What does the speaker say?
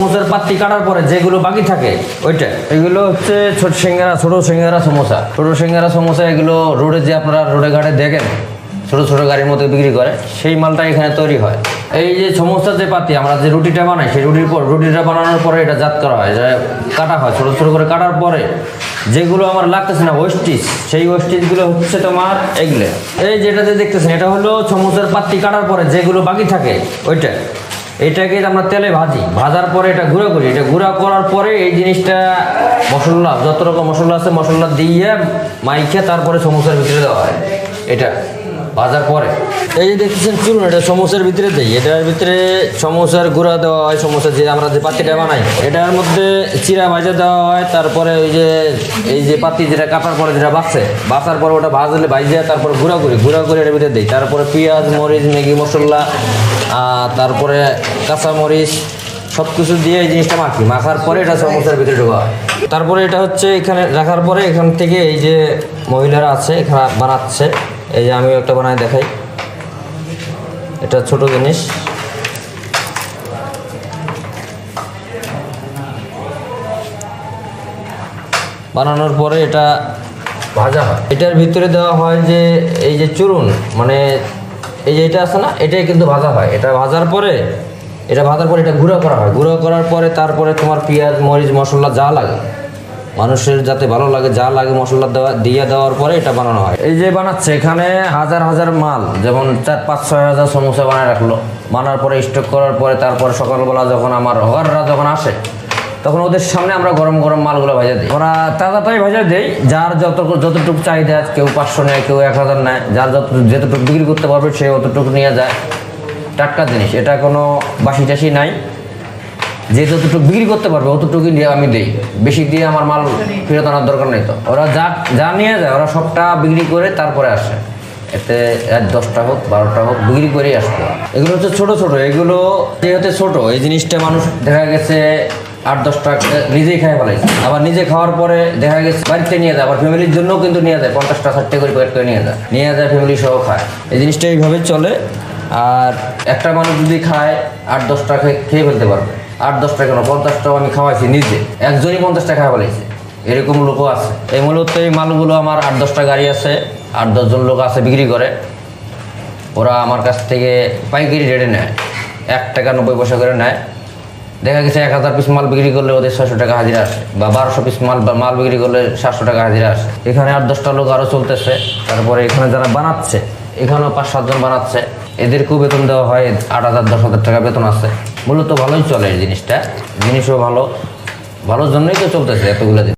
সমোসার পাত্তি কাটার পরে যেগুলো বাকি থাকে ওইটা এগুলো হচ্ছে ছোট সিঙ্গারা সমোসা এগুলো রোডে যে আপনারা রোডে ঘাটে দেখেন ছোট ছোট গাড়ির মতো বিক্রি করে সেই মালটা এখানে তৈরি হয়। এই যে সমোসার যে পাতি আমরা যে রুটিটা বানাই সেই রুটিটা বানানোর পরে এটা জাত করা হয়, কাটা হয় ছোট ছোট করে কাটার পরে যেগুলো আমার লাগতেছে না ওয়েস্টিজ, সেই ওয়েস্টিজগুলো হচ্ছে তোমার এগুলো। এই যেটাতে দেখতেছেন এটা হলো সমোসার পাত্তি কাটার পরে যেগুলো বাকি থাকে ওইটা, এটাকে আমরা তেলে ভাজার পরে এটা গুঁড়ো করি। এটা গুঁড়া করার পরে এই জিনিসটা মশলা যত রকম মশলা আছে মশলা দিয়ে মাইখে তারপরে সমোসার ভিতরে দেওয়া হয়। এটা ভাজার পরে এই যে দেখতেছেন চুরুন, এটা সমোসার ভিতরে দেই, এটার ভিতরে সমোসার গুঁড়া দেওয়া হয়। সমোসা যে আমরা যে পাতিটা বানাই এটার মধ্যে চিরা ভাজা দেওয়া হয়। তারপরে এই যে পাতি যেটা কাটার পরে যেটা বাঁচার পরে ওটা ভাজলে ভাজে তারপরে গুঁড়া করে এটার ভিতরে দিই। তারপরে পেঁয়াজ মরিচ ম্যাগি মশলা তারপরে কাঁচামরিচ সব কিছু দিয়ে এই জিনিসটা মাখার পরে এটা সমোসার ভিতরে ঢোকা হয়। তারপরে এটা হচ্ছে এখানে রাখার পরে এখান থেকে এই যে মহিলারা আছে এখানে বানাচ্ছে, এই যে আমিও একটা বানাই দেখাই। এটা ছোট জিনিস, বানানোর পরে এটা ভাজা হয়। এটার ভিতরে দেওয়া হয় যে এই যে চূরণ, মানে এই যে এটা আছে না, এটাই কিন্তু ভাজা হয়। এটা ভাজার পরে এটা গুঁড়ো করা হয়। গুঁড়ো করার পরে তারপরে তোমার পেঁয়াজ মরিচ মশলা যা লাগে মানুষের যাতে ভালো লাগে যা লাগে মশলা দেওয়ার পরে এটা বানানো হয়। এই যে বানাচ্ছে এখানে হাজার হাজার মাল, যেমন 4-5-6 হাজার সমোসা বানায় রাখলো, বানার পরে স্টক করার পরে তারপরে সকালবেলা যখন আমার হকাররা যখন আসে তখন ওদের সামনে আমরা গরম গরম মালগুলো ভাজা দিই। ওরা তাজাটাই ভাজা দেয়, যার যতটুকু চাহিদা, কেউ 500 নেয় কেউ 1000 নেয়, যার যতটুকু বিক্রি করতে পারবে সে অতটুকু নিয়ে যায়। টাটকা জিনিস, এটা কোনো বাসি টাসি নাই, যে যতটুকু বিক্রি করতে পারবে অতটুকুই নিয়ে আমি দিই, বেশি দিয়ে আমার মাল ফেরত আনার দরকার নেই। তো ওরা যা নিয়ে যায় ওরা সবটা বিক্রি করে তারপরে আসে, এতে 10টা হোক 12টা হোক বিক্রি করেই আসতো। এগুলো হচ্ছে ছোট এগুলো যেহেতু ছোট, এই জিনিসটা মানুষ দেখা গেছে 8-10টা নিজেই খাই ফেলাইছে, আবার নিজে খাওয়ার পরে দেখা গেছে বাড়িতে নিয়ে যায়, আবার ফ্যামিলির জন্যও কিন্তু নিয়ে যায়, 50টা 60টা করে প্যাকেট করে নিয়ে যায় ফ্যামিলি সহ খায়। এই জিনিসটা এইভাবে চলে। আর একটা মানুষ যদি খায় 8-10টা খেয়ে ফেলতে পারবে। 8-10টা কেন 50টাও আমি খাওয়াইছি নিজে, একজনই 50টা খাওয়া ফেলেছে, এরকম লোকও আছে। এই মূলত এই মালগুলো আমার 8-10টা গাড়ি আছে, 8-10 জন লোক আছে বিক্রি করে। ওরা আমার কাছ থেকে পাইকারি রেটে নেয়, 1 টাকা 90 পয়সা করে নেয়। দেখা গেছে 1000 পিস মাল বিক্রি করলে ওদের 600 টাকা হাজিরা আসে, বা 1200 পিস মাল বিক্রি করলে 700 টাকা হাজিরা আসে। এখানে 8-10টা লোক আরও চলতেছে। তারপরে এখানে যারা বানাচ্ছে এখানেও 5-7 জন বানাচ্ছে, এদেরকেও বেতন দেওয়া হয়, 8,000-10,000 টাকা বেতন আছে। মূলত ভালোই চলে এই জিনিসটা, জিনিসও ভালোর জন্যই তো চলতেছে এতগুলো দিন।